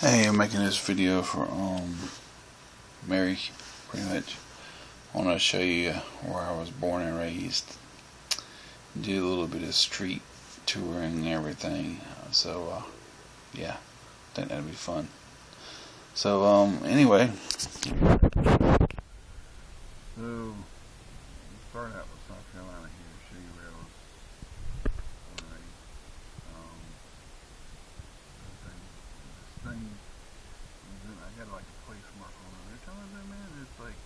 Hey, I'm making this video for Mary, pretty much. I want to show you where I was born and raised. Do a little bit of street touring and everything. So, yeah, I think that'd be fun. So, anyway. So, we'll start out with South Carolina here to show you where I was born and raised. This thing, I got like a place mark on it. Every time I zoom in, it's like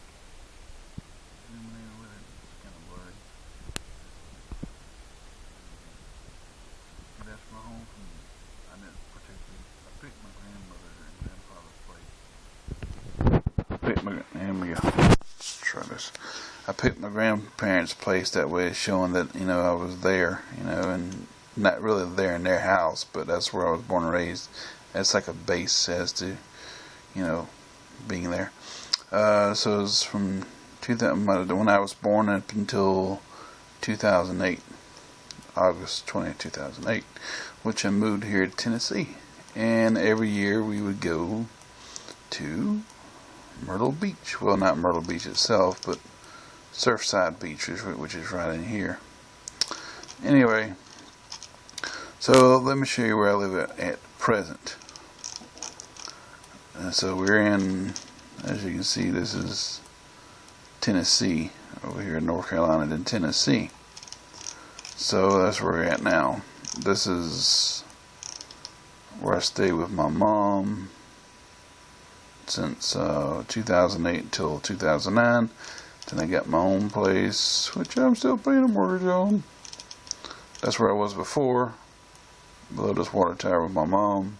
zooming in with it. It's kind of blurry. See, that's my home from. I didn't particularly. I picked my grandmother and grandfather's place. Here we go. Let's try this. I picked my grandparents' place that way, showing that I was there, and not really there in their house, but that's where I was born and raised. That's like a base as to, being there. So it was from 2000, when I was born up until 2008, August 20th, 2008, which I moved here to Tennessee. And every year we would go to Myrtle Beach. Well, not Myrtle Beach itself, but Surfside Beach, which is right in here. Anyway, so let me show you where I live at present. And so we're in, as you can see, this is Tennessee, over here in North Carolina, then Tennessee. So that's where we're at now. This is where I stay with my mom since 2008 until 2009. Then I got my own place, which I'm still paying a mortgage on. That's where I was before, below this water tower with my mom.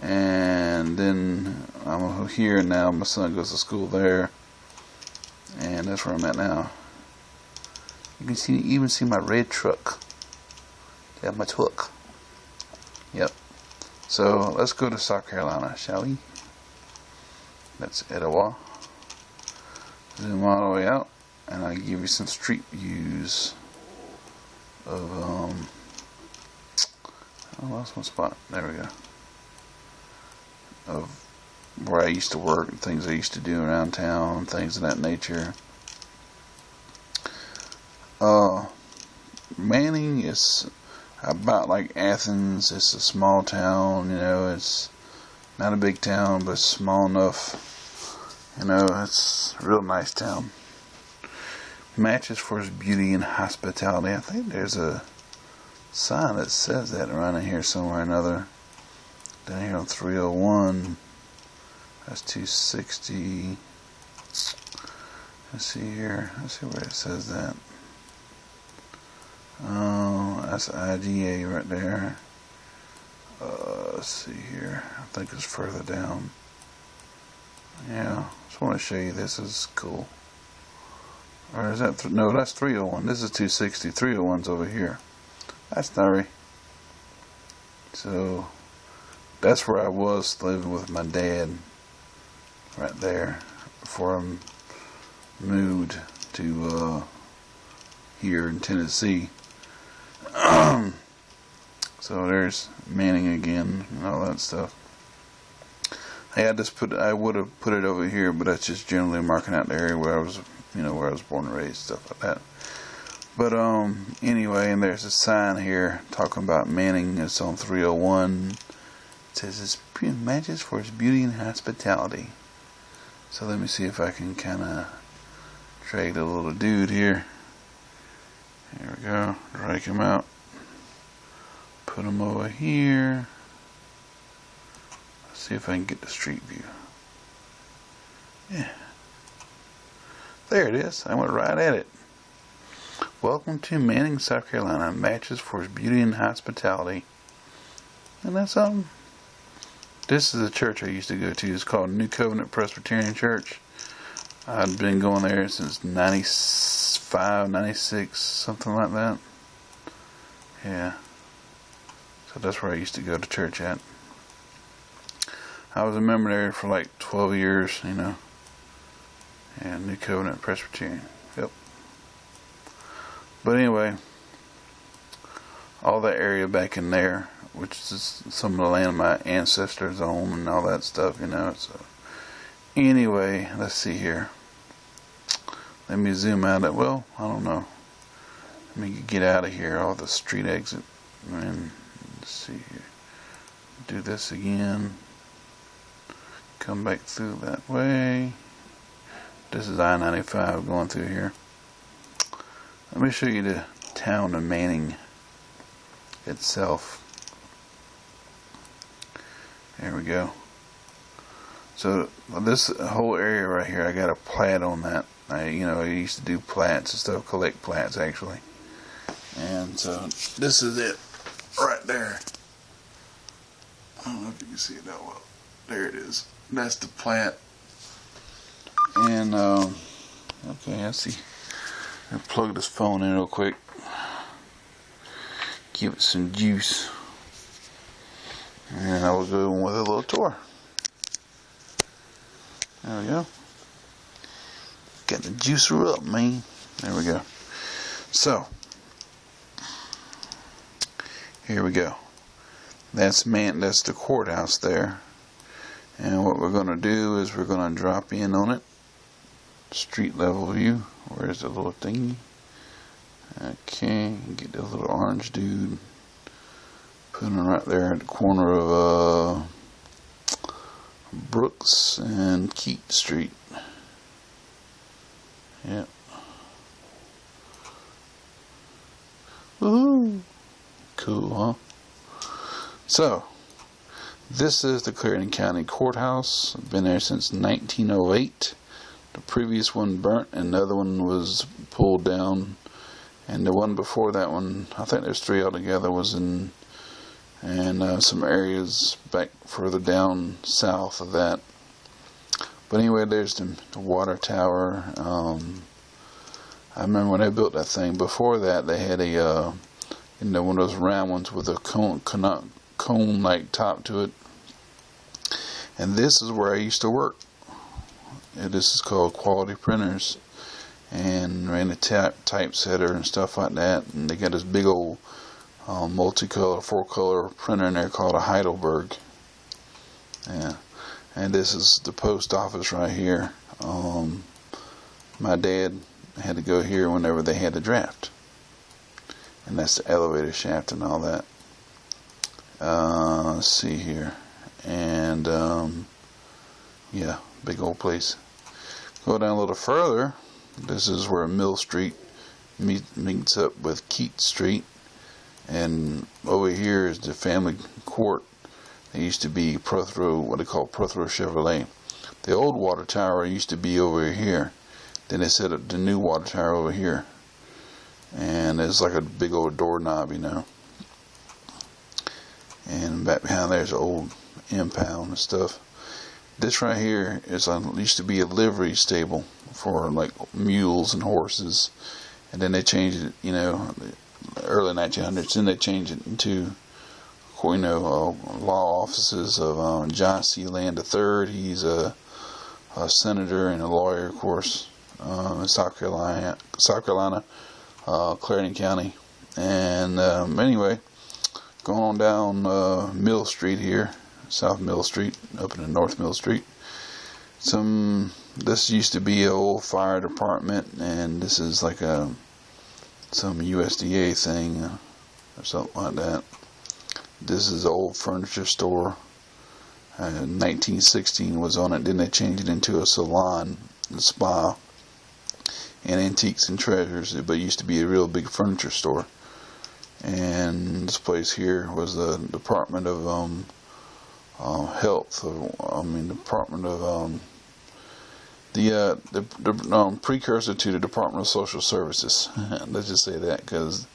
And then I'm here now. My son goes to school there, and that's where I'm at now. You can even see my red truck. Yeah, my truck. Yep. So let's go to South Carolina, shall we? That's Etowah. Zoom all the way out, and I'll give you some street views of I lost my spot. There we go. Of where I used to work and things I used to do around town, things of that nature. Manning is about like Athens. It's a small town, it's not a big town, but it's small enough. It's a real nice town. Matches for its beauty and hospitality. I think there's a sign that says that around in here somewhere or another. Down here on 301. That's 260. Let's see here. Let's see where it says that. Oh, that's IGA right there. Let's see here. I think it's further down. Yeah, just want to show you this is cool. Or is that, no, that's 301. This is 260. 301's over here. That's Nari. So, that's where I was living with my dad. Right there. Before I moved to here in Tennessee. So there's Manning again and all that stuff. Hey, I would have put it over here, but that's just generally marking out the area where I was, where I was born and raised, stuff like that. But anyway, and there's a sign here talking about Manning. It's on 301. It says it's matches for its beauty and hospitality. So let me see if I can kind of drag the little dude here. Here we go. Drag him out. Put him over here. See if I can get the street view. Yeah. There it is. I went right at it. Welcome to Manning, South Carolina. Matches for its beauty and hospitality. And that's something. This is a church I used to go to. It's called New Covenant Presbyterian Church. I'd been going there since 95, 96, something like that. Yeah. So that's where I used to go to church at. I was a member there for like 12 years, And New Covenant Presbyterian. Yep. But anyway, all that area back in there which is some of the land my ancestors own and all that stuff, you know. So anyway, let's see here. Let me zoom out. Well, I don't know. Let me get out of here off the street exit. And let's see here. Do this again. Come back through that way. This is I-95 going through here. Let me show you the town of Manning itself. There we go. So this whole area right here, I got a plat on that. I used to do plats and stuff, collect plats actually. And so this is it right there. I don't know if you can see it that well. There it is. That's the plat. And okay, I see. I'll plug this phone in real quick. Give it some juice. And I will go with a little tour. There we go. Got the juicer up, man. There we go. So, here we go. That's the courthouse there. And what we're going to do is we're going to drop in on it. Street level view. Where's the little thingy? Okay, get the little orange dude. Put him right there at the corner of Brooks and Keat Street. Yep. Woohoo! Cool, huh? So, this is the Clarendon County Courthouse. Been there since 1908. The previous one burnt, and the other one was pulled down. And the one before that one, I think there's 3 altogether, was in some areas back further down south of that. But anyway, there's the water tower. I remember when they built that thing. Before that, they had one of those round ones with a cone-like top to it. And this is where I used to work. This is called Quality Printers, and ran a typesetter and stuff like that. And they got this big old multicolor, 4-color printer in there called a Heidelberg. Yeah, and this is the post office right here. My dad had to go here whenever they had the draft, and that's the elevator shaft and all that. Let's see here, and yeah, big old place. Go down a little further. This is where Mill Street meets up with Keat Street. And over here is the family court. It used to be Prothero, what they call Prothero Chevrolet. The old water tower used to be over here. Then they set up the new water tower over here. And it's like a big old doorknob, you know. And back behind there's an old impound and stuff. This right here used to be a livery stable for like mules and horses. And then they changed it, early 1900s. Then they changed it into, law offices of John C. Land III. He's a senator and a lawyer, of course, in South Carolina, Clarendon County. And anyway, going on down Mill Street here, South Mill Street, up in the North Mill Street. This used to be an old fire department, and this is like some USDA thing or something like that. This is an old furniture store. 1916 was on it. Then they changed it into a salon, a spa, and antiques and treasures. But it used to be a real big furniture store. And this place here was the Department of Health. Department of the precursor to the Department of Social Services. Let's just say that, because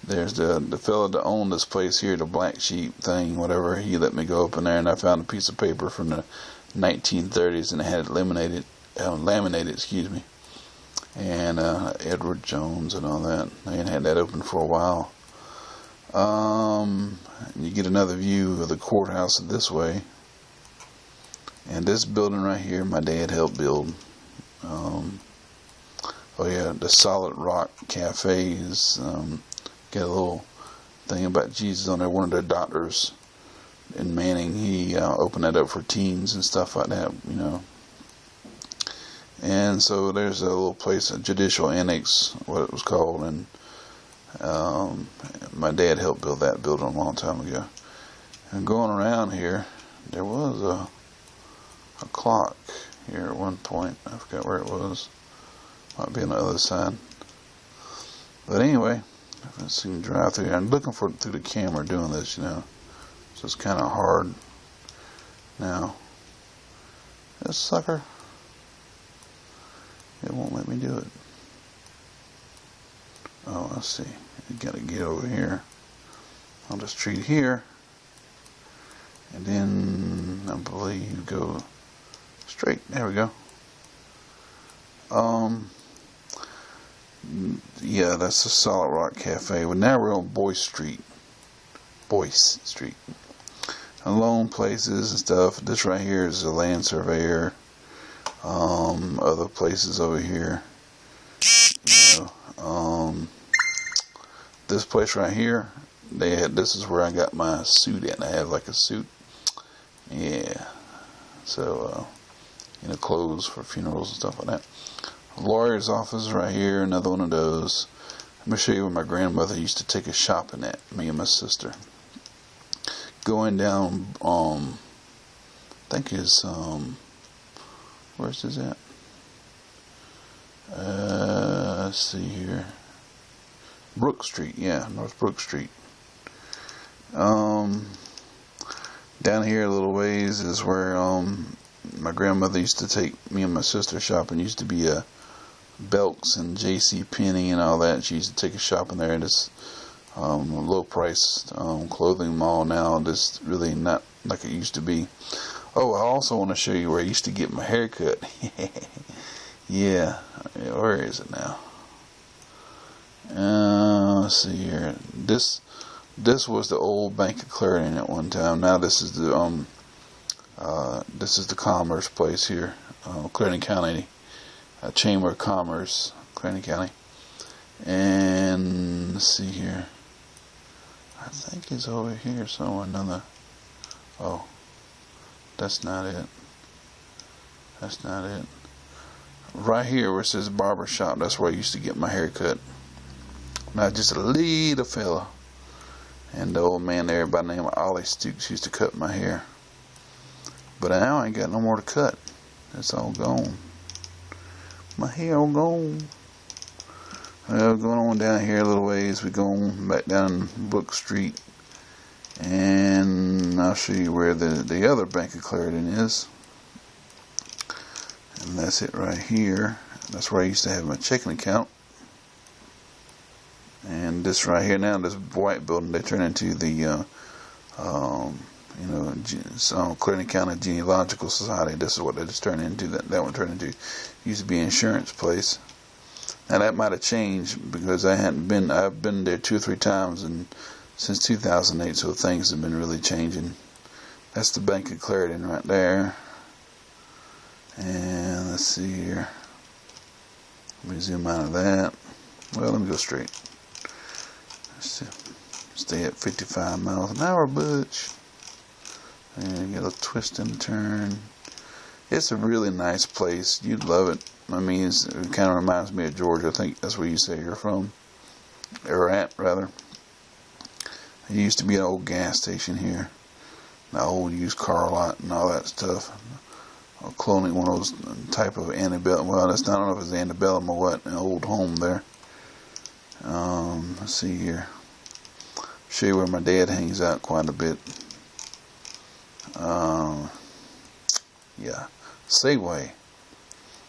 there's the fellow that owned this place here, the Black Sheep thing, whatever. He let me go up in there, and I found a piece of paper from the 1930s, and it had it laminated, and Edward Jones and all that. I hadn't had that open for a while. You get another view of the courthouse this way. And this building right here, my dad helped build. The Solid Rock Cafe is got a little thing about Jesus on there. One of their doctors in Manning, he opened that up for teens and stuff like that, you know. And so there's a little place, a judicial annex, what it was called, and my dad helped build that building a long time ago. And going around here, there was a clock here at one point. I forgot where it was. Might be on the other side. But anyway, let's see, drive through here. I'm looking through the camera doing this, you know. So it's kind of hard. Now, this sucker, it won't let me do it. Oh, I see. You gotta get over here on the street here, and then I believe go straight. There we go. Yeah, that's the Solid Rock Cafe. Well, now we're on Boyce Street. Alone places and stuff. This right here is a land surveyor. Other places over here. You know, this place right here, this is where I got my suit at. I have like a suit. Yeah. So, you know, clothes for funerals and stuff like that. Lawyer's office right here, another one of those. Let me show you where my grandmother used to take us shopping at, me and my sister. Going down, I think it's, where's this at? Let's see here. Brook Street, yeah, North Brook Street. Down here a little ways is where, my grandmother used to take me and my sister shopping. Used to be a Belk's and J.C. Penney and all that. She used to take us shopping there. This low price clothing mall now. Just really not like it used to be. Oh, I also want to show you where I used to get my hair cut. Yeah, where is it now? Let's see here. This was the old Bank of Clarendon at one time. Now this is the Commerce place here, Clarendon County, Chamber of Commerce, Clarendon County. And let's see here. I think it's over here somewhere. Another. Oh, that's not it. That's not it. Right here where it says barber shop, that's where I used to get my hair cut. Now just a little fella. And the old man there by the name of Ollie Stooks used to cut my hair. But now I ain't got no more to cut. It's all gone. My hair all gone. Well, going on down here a little ways, we're going back down Brook Street. And I'll show you where the other Bank of Clarendon is. And that's it right here. That's where I used to have my checking account. And this right here now, this white building, they turn into the, Clarendon County Genealogical Society. This is what they just turned into. That one turned into, used to be an insurance place. Now that might have changed because I've been there 2 or 3 times and since 2008, so things have been really changing. That's the Bank of Clarendon right there. And let's see here. Let me zoom out of that. Well, let me go straight. Stay at 55 miles an hour, butch. And you got a twist and turn. It's a really nice place. You'd love it. I mean, it kind of reminds me of Georgia. I think that's where you say you're from. Or at, rather. There used to be an old gas station here. An old used car lot and all that stuff. Cloning one of those type of antebellum. Well, I don't know if it's antebellum or what. An old home there. Let's see here. Show you where my dad hangs out quite a bit. Yeah. Safeway.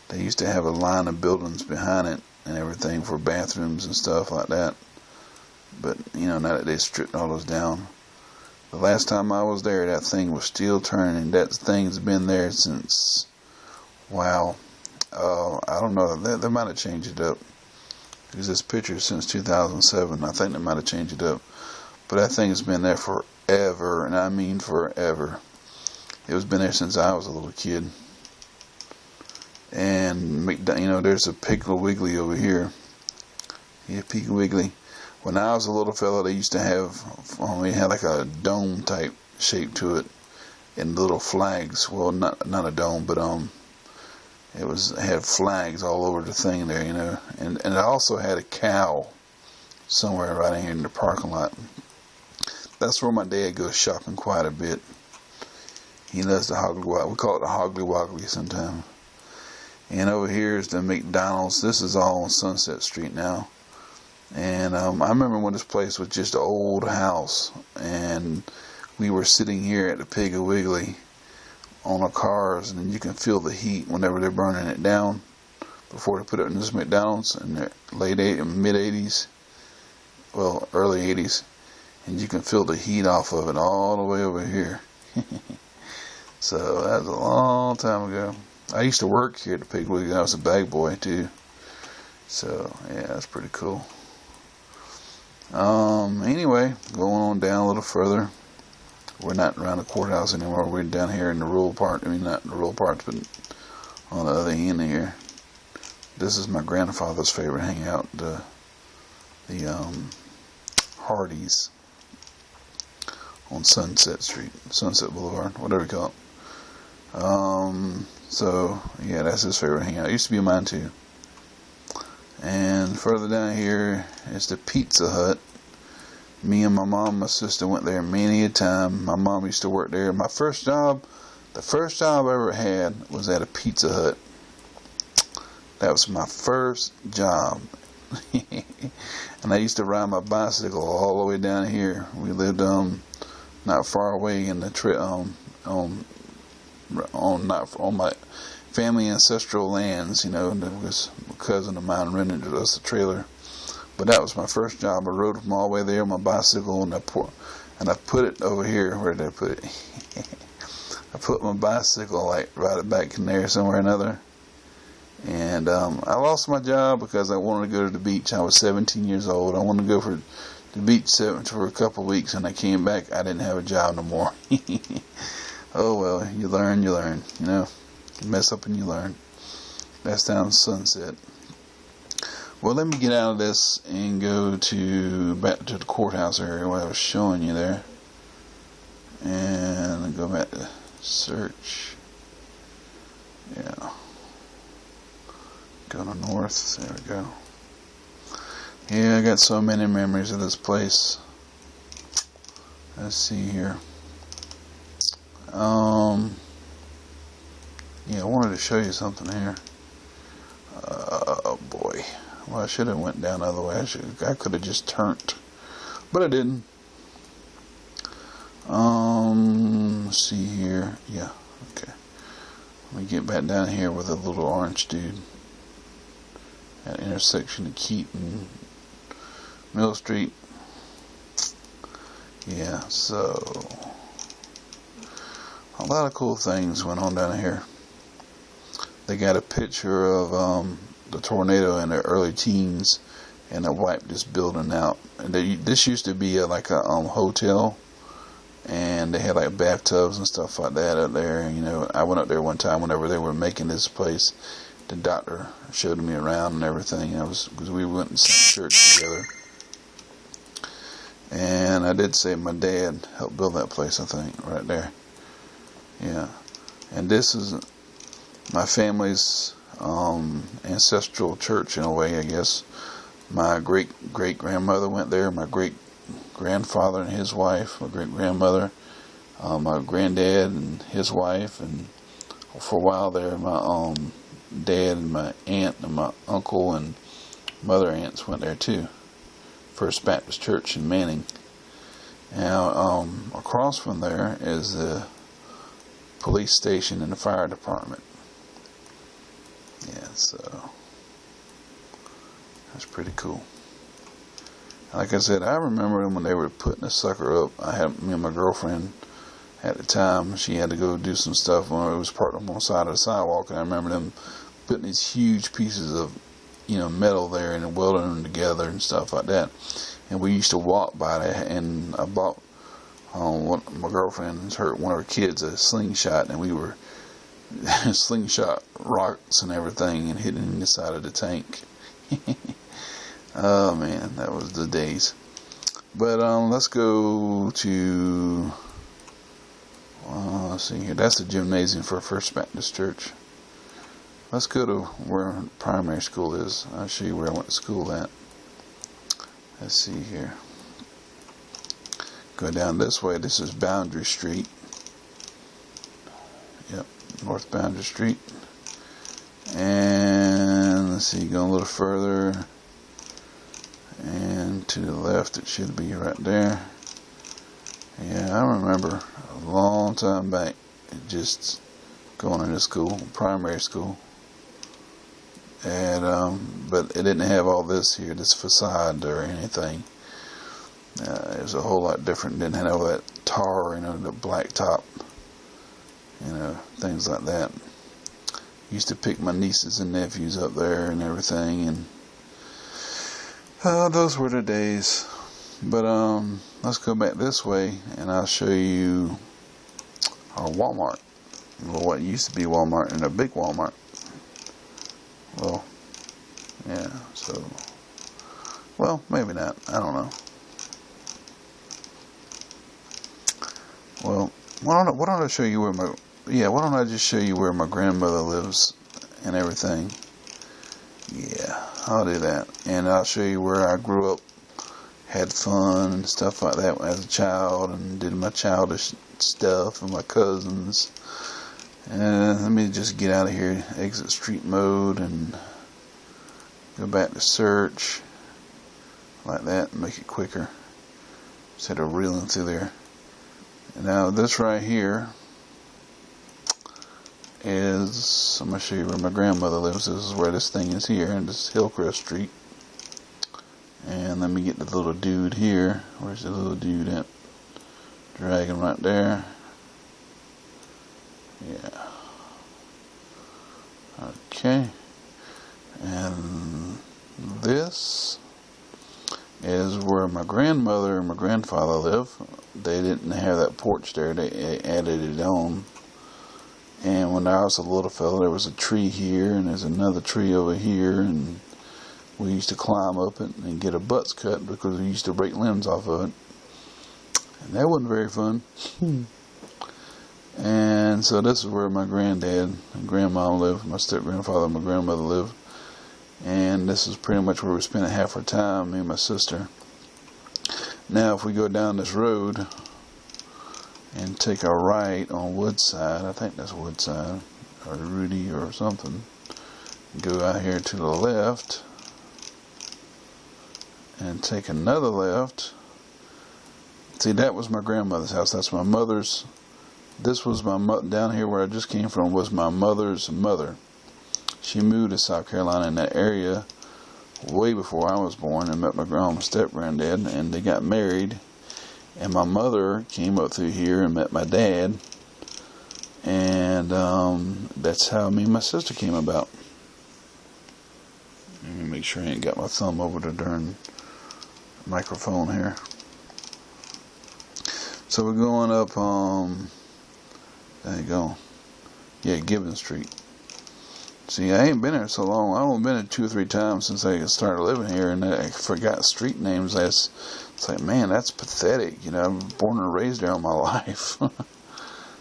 They used to have a line of buildings behind it and everything for bathrooms and stuff like that. But, you know, now that they stripped all those down. The last time I was there, that thing was still turning. That thing's been there since, wow. I don't know. They might have changed it up. Because this picture is since 2007. I think they might have changed it up. But that thing has been there forever. And I mean forever. It was been there since I was a little kid. And, you know, there's a Piggly Wiggly over here. Yeah, Piggly Wiggly. When I was a little fella, they used to have, it had like a dome type shape to it, and little flags. Well, not a dome, but it had flags all over the thing there, and it also had a cow somewhere right here in the parking lot. That's where my dad goes shopping quite a bit. He loves the Hoggly Woggly. We call it the Hoggly Woggly sometimes. And over here is the McDonald's. This is all on Sunset Street now. And I remember when this place was just an old house, and we were sitting here at the Piggly Wiggly on our cars, and you can feel the heat whenever they're burning it down before they put it in this McDonald's in the mid 80s, well, early 80s, and you can feel the heat off of it all the way over here. So that was a long time ago. I used to work here at the Piggly Wiggly. I was a bag boy too. So yeah, that's pretty cool. Anyway, going on down a little further. We're not around the courthouse anymore. We're down here in the rural part. I mean, not in the rural parts, but on the other end here. This is my grandfather's favorite hangout, the Hardee's on Sunset Street, Sunset Boulevard, whatever you call it. So yeah, that's his favorite hangout. It used to be mine too. And further down here is the Pizza Hut. Me and my mom and my sister went there many a time. My mom used to work there. The first job I ever had was at a Pizza Hut. That was my first job. And I used to ride my bicycle all the way down here. We lived not far away in the on my family ancestral lands, because a cousin of mine rented us a trailer. But that was my first job. I rode from all the way there on my bicycle, and I put it over here. Where did I put it? I put my bicycle right back in there somewhere or another. And I lost my job because I wanted to go to the beach. I was 17 years old. I wanted to go for the beach for a couple of weeks, and I came back. I didn't have a job no more. Oh well, you learn. You mess up and you learn. That's down Sunset. Well, let me get out of this and go back to the courthouse area where I was showing you there. And go back to search. Yeah. Go to north. There we go. Yeah, I got so many memories of this place. Let's see here. Yeah, I wanted to show you something here. Oh boy. Well, I should have went down the other way. I could have just turned, but I didn't. Let's see here. Yeah, okay. Let me get back down here with a little orange dude. At intersection of Keaton, Mill Street. Yeah, so a lot of cool things went on down here. They got a picture of the tornado in the early teens, and it wiped this building out. And this used to be a hotel, and they had like bathtubs and stuff like that up there. I went up there one time whenever they were making this place. The doctor showed me around and everything. Because we went in the same church together. And I did say my dad helped build that place, I think, right there. Yeah. And this is my family's ancestral church in a way, I guess. My great-great-grandmother went there. My great-grandfather and his wife. My great-grandmother. My granddad and his wife. And for a while there, my dad and my aunt and my uncle and mother aunts went there too. First Baptist Church in Manning. Now, across from there is the police station and the fire department. Yeah, so that's pretty cool. Like I said, I remember them when they were putting the sucker up. Me and my girlfriend at the time, she had to go do some stuff when it was parked on one side of the sidewalk, and I remember them putting these huge pieces of metal there and welding them together and stuff like that. And we used to walk by that, and I bought my girlfriend and one of her kids a slingshot, and we were slingshot rocks and everything and hitting the side of the tank. Oh man, that was the days. But let's go to, let's see here. That's the gymnasium for First Baptist Church. Let's go to where primary school is. I'll show you where I went to school at. Let's see here. Go down this way. This is Boundary Street. Yep, North Boundary Street. And let's see, go a little further. And to the left, it should be right there. Yeah, I remember a long time back just going into school, primary school. And but it didn't have all this here, this facade or anything. It was a whole lot different. It didn't have all that tar, the black top, things like that. Used to pick my nieces and nephews up there and everything, and those were the days. But let's go back this way, and I'll show you our Walmart. Well, what used to be Walmart and a big Walmart. Well, yeah. So, well, maybe not. I don't know. Well, why don't I show you where why don't I just show you where my grandmother lives and everything? Yeah, I'll do that. And I'll show you where I grew up, had fun and stuff like that as a child, and did my childish stuff and my cousins. And let me just get out of here, exit street mode, and go back to search like that and make it quicker instead of reeling through there. Now this right here is, I'm going to show you where my grandmother lives. This is where this thing is here, and this is Hillcrest Street. And let me get the little dude here. Where's the little dude at? Drag him right there. Yeah. Okay. And this is where my grandmother and my grandfather live. They didn't have that porch there. They added it on. And when I was a little fella, there was a tree here, and there's another tree over here, and we used to climb up it and get our butts cut because we used to break limbs off of it. And that wasn't very fun. And so this is where my granddad and grandma lived, my step-grandfather and my grandmother lived. And this is pretty much where we spent half our time, me and my sister. Now, if we go down this road and take a right on Woodside, I think that's Woodside, or Rudy or something, go out here to the left and take another left. See, that was my grandmother's house. That's my mother's. This was my mother. Down here where I just came from was my mother's mother. She moved to South Carolina in that area way before I was born, and met my step-granddad, and they got married. And my mother came up through here and met my dad, and that's how me and my sister came about. Let me make sure I ain't got my thumb over the darn microphone here. So we're going up, there you go. Yeah, Gibbon Street. See, I ain't been here so long. I've only been here 2 or 3 times since I started living here, and I forgot street names. It's like, man, that's pathetic. I was born and raised there all my life.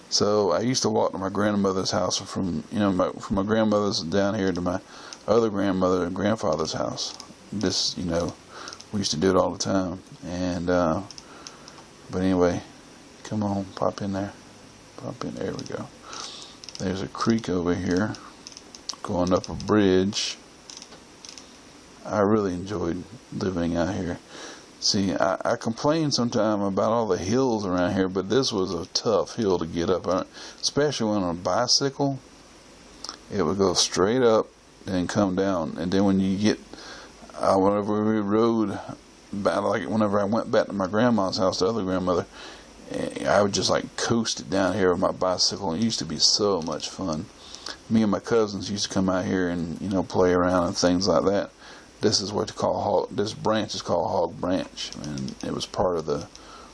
So I used to walk to my grandmother's house from my grandmother's down here to my other grandmother and grandfather's house. This, we used to do it all the time. And, but anyway, come on, pop in there. Pop in, there we go. There's a creek over here going up a bridge. I really enjoyed living out here. See, I complain sometimes about all the hills around here, but this was a tough hill to get up, especially on a bicycle. It would go straight up and come down, and then when you get, whenever we rode, like whenever I went back to my grandma's house, the other grandmother, I would just like coast it down here with my bicycle. It used to be so much fun. Me and my cousins used to come out here and play around and things like that. This is what they call this branch is called Hog Branch, and it was part of the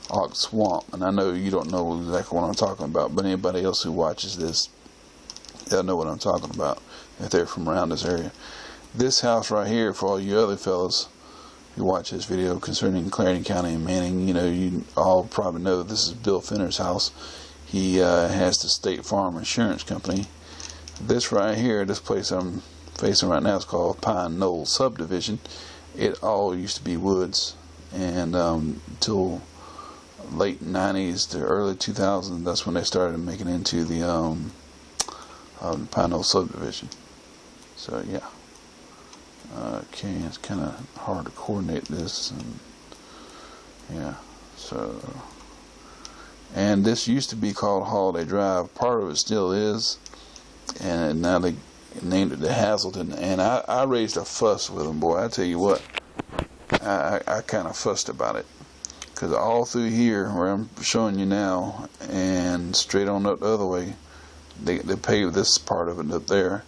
Ox Swamp. And I know you don't know exactly what I'm talking about, but anybody else who watches this, they'll know what I'm talking about if they're from around this area. This house right here, for all you other fellas, you watch this video concerning Clarendon County and Manning, you all probably know this is Bill Finner's house. He has the State Farm Insurance Company. This right here, this place I'm facing right now, is called Pine Knoll Subdivision. It all used to be woods, and until late 90s to early 2000s, that's when they started making into the Pine Knoll Subdivision. So yeah. Okay, it's kind of hard to coordinate this, and yeah, so, and this used to be called Holladay Drive. Part of it still is, and now they named it the Hazelton, and I raised a fuss with them, boy. I tell you what, I kind of fussed about it, because all through here, where I'm showing you now, and straight on up the other way, they paved this part of it up there.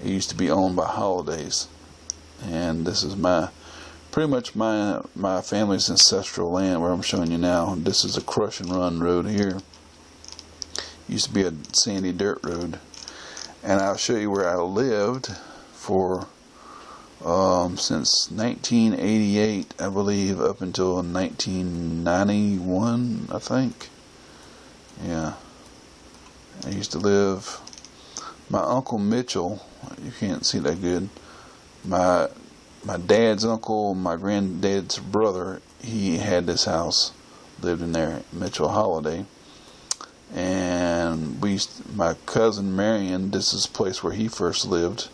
It used to be owned by Holladays. And this is pretty much my family's ancestral land where I'm showing you now. This is a crush and run road here. Used to be a sandy dirt road, and I'll show you where I lived for since 1988, I believe, up until 1991, I think. Yeah, I used to live. My Uncle Mitchell, you can't see that good. My dad's uncle, my granddad's brother, he had this house, lived in there, Mitchell Holladay. And my cousin Marion, this is the place where he first lived.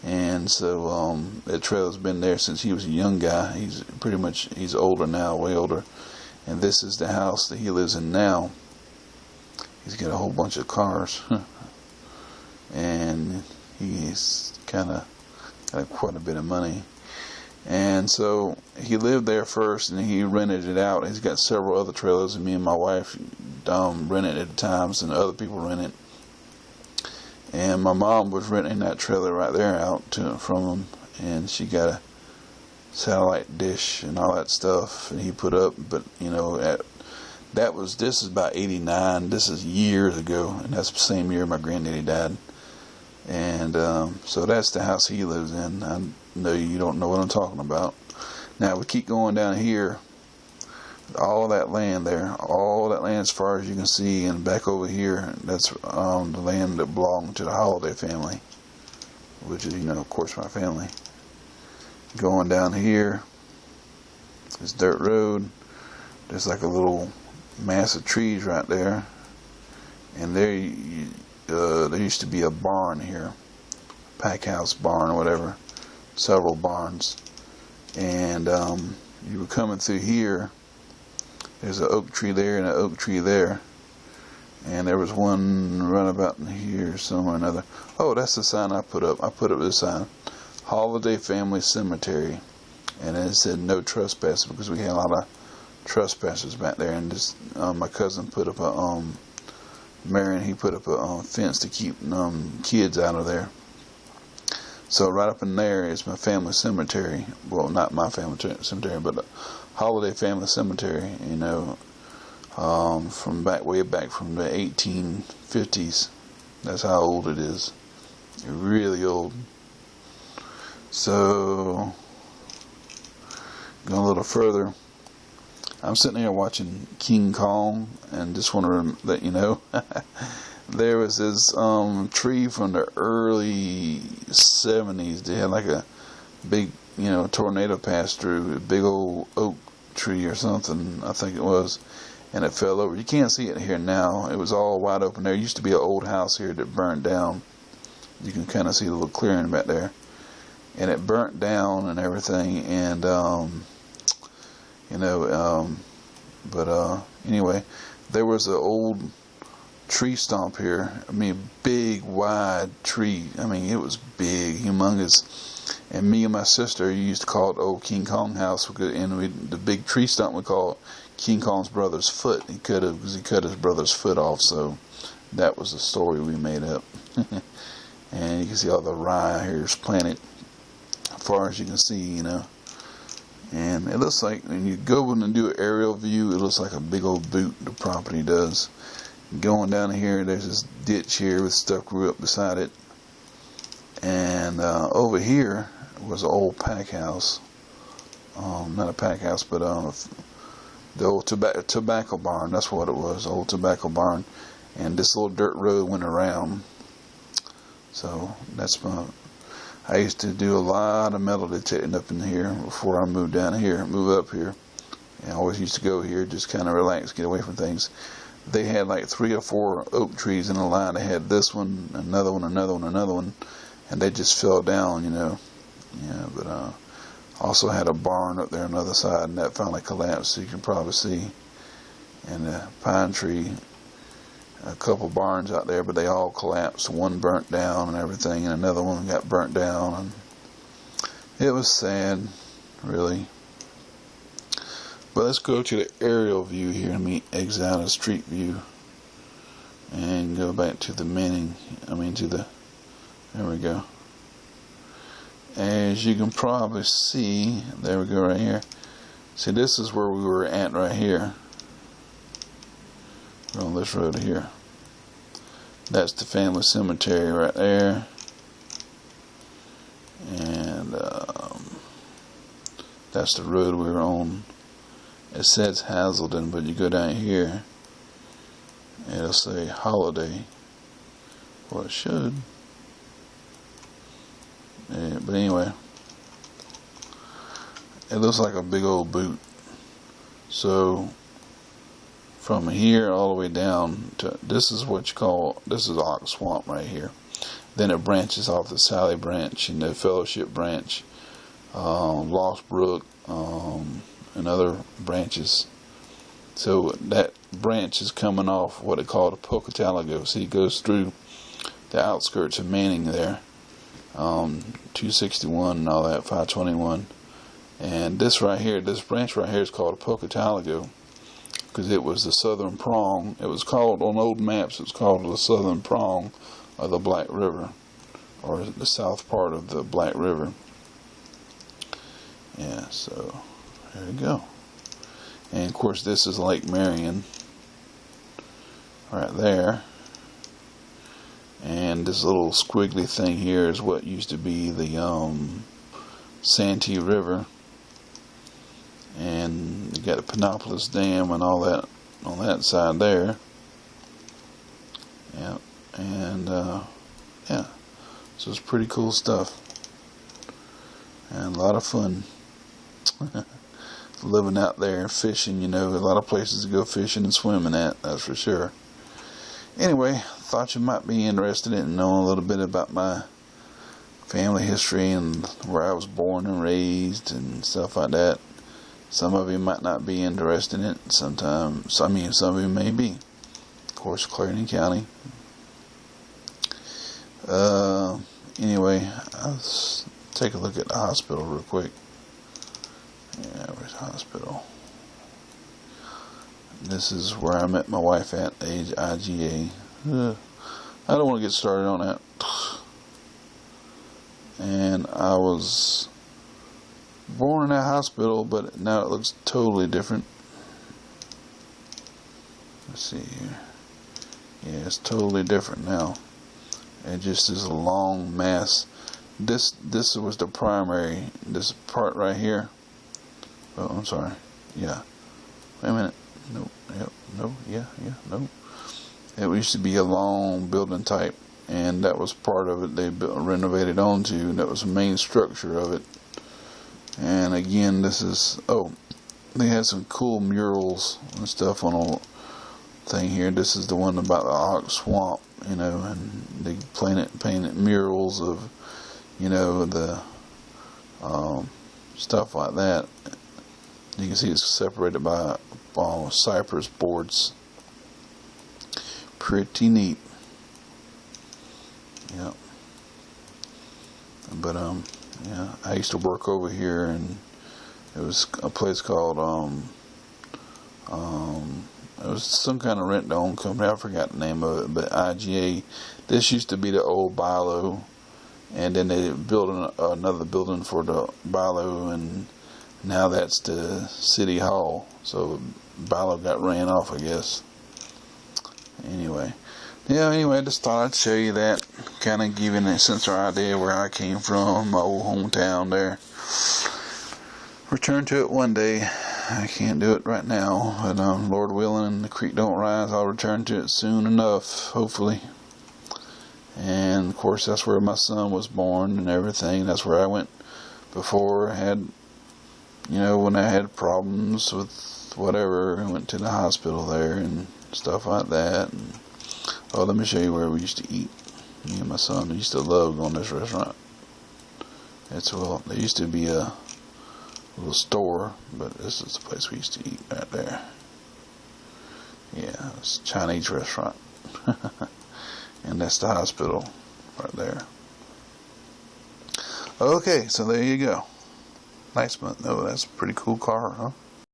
And so that trailer's been there since he was a young guy. He's older now, way older. And this is the house that he lives in now. He's got a whole bunch of cars. And he's kind of quite a bit of money, and so he lived there first, and he rented it out. He's got several other trailers, and me and my wife rented it at times, and other people rent it. And my mom was renting that trailer right there out from him, and she got a satellite dish and all that stuff, and he put up. But this is about 89. This is years ago, and that's the same year my granddaddy died. And so that's the house he lives in. I know you don't know what I'm talking about. Now we keep going down here. All that land there, all that land as far as you can see, and back over here, that's the land that belonged to the Holladay family, which is, of course, my family. Going down here, this dirt road. There's like a little mass of trees right there, and there used to be a barn here, pack house barn or whatever, several barns. And you were coming through here, there's an oak tree there and an oak tree there, and there was one runabout in here somewhere or another. Oh, that's the sign I put up. I put up this sign, Holladay Family Cemetery, and it said no trespassing, because we had a lot of trespassers back there. And just my cousin put up Marion, he put up a fence to keep kids out of there. So right up in there is my family cemetery. Well, not my family cemetery, but the Holladay Family Cemetery. From way back from the 1850s. That's how old it is. Really old. So going a little further, I'm sitting here watching King Kong, and just want to let you know, there was this tree from the early 70s. They had like a big, tornado pass through, a big old oak tree or something, I think it was, and it fell over. You can't see it here now. It was all wide open. There used to be an old house here that burned down. You can kind of see the little clearing back there, and it burnt down and everything, and anyway, there was an old tree stump here. Big, wide tree. It was big, humongous. And me and my sister used to call it Old King Kong House, and the big tree stump we call it King Kong's brother's foot. He cut his brother's foot off, so that was the story we made up. And you can see all the rye here is planted, as far as you can see, And it looks like, when you go in and do an aerial view, it looks like a big old boot, the property does. Going down here, there's this ditch here with stuff grew up beside it. And over here was an old pack house. not a pack house, but the old tobacco barn. That's what it was, old tobacco barn. And this little dirt road went around. So I used to do a lot of metal detecting up in here before I moved up here. And I always used to go here, just kind of relax, get away from things. They had like 3 or 4 oak trees in a line. They had this one, another one, and they just fell down, Yeah, but also had a barn up there on the other side, and that finally collapsed, so you can probably see. And a pine tree, a couple barns out there, but they all collapsed. One burnt down and everything, and another one got burnt down, and it was sad, really. But let's go to the aerial view here. Let me exit out of street view and go back to the there we go. As you can probably see, there we go right here. See, this is where we were at right here. We're on this road here. That's the family cemetery right there. And that's the road we were on. It says Hazelden, but you go down here, it'll say Holladay. Well, it should. Yeah, but anyway, it looks like a big old boot. So from here all the way down to this is Ox Swamp right here. Then it branches off the Sally Branch and the Fellowship Branch, Lost Brook, and other branches. So that branch is coming off what they call the Pocataligo. See, it goes through the outskirts of Manning there. 261 and all that, 521. And this right here, this branch right here is called a Pocataligo because it was the southern prong. It was called, on old maps, it's called the southern prong of the Black River, or the south part of the Black River. Yeah, so there you go. And of course this is Lake Marion right there. And this little squiggly thing here is what used to be the Santee River. And you got the Panopolis Dam and all that on that side there. Yeah, and yeah, so it's pretty cool stuff. And a lot of fun. Living out there, fishing, a lot of places to go fishing and swimming at, that's for sure. Anyway, thought you might be interested in knowing a little bit about my family history and where I was born and raised and stuff like that. Some of you might not be interested in it. Some of you may be. Of course, Clarendon County. Anyway, let's take a look at the hospital real quick. Yeah, where's the hospital? This is where I met my wife at, age IGA. I don't want to get started on that. And I was born in that hospital, but now it looks totally different. Let's see here. Yeah, it's totally different now. It just is a long mass. This was the primary. This part right here. Oh, I'm sorry. Yeah. Wait a minute. Nope. Yep. No. Yeah. No. It used to be a long building type, and that was part of it. They renovated onto, and that was the main structure of it. And again, this is they had some cool murals and stuff on a thing here. This is the one about the Ox Swamp, and they painted murals of, the stuff like that. You can see it's separated by cypress boards. Pretty neat. Yeah. But yeah, I used to work over here, and it was a place called it was some kind of rent-to-own company. I forgot the name of it, but IGA. This used to be the old Bilo, and then they built another building for the Bilo, and now that's the city hall. So Bilo got ran off, I guess. Anyway, I just thought I'd show you that, kind of giving a sense or idea where I came from, my old hometown there. return to it one day. I can't do it right now, but Lord willing and the creek don't rise, I'll return to it soon enough, hopefully. And of course that's where my son was born and everything. That's where I went before I had, when I had problems with whatever, I went to the hospital there and stuff like that. And, let me show you where we used to eat. Me and my son used to love going to this restaurant. There used to be a little store, but this is the place we used to eat right there. Yeah, it's a Chinese restaurant. And that's the hospital right there. Okay, so there you go. Nice, but no, that's a pretty cool car, huh?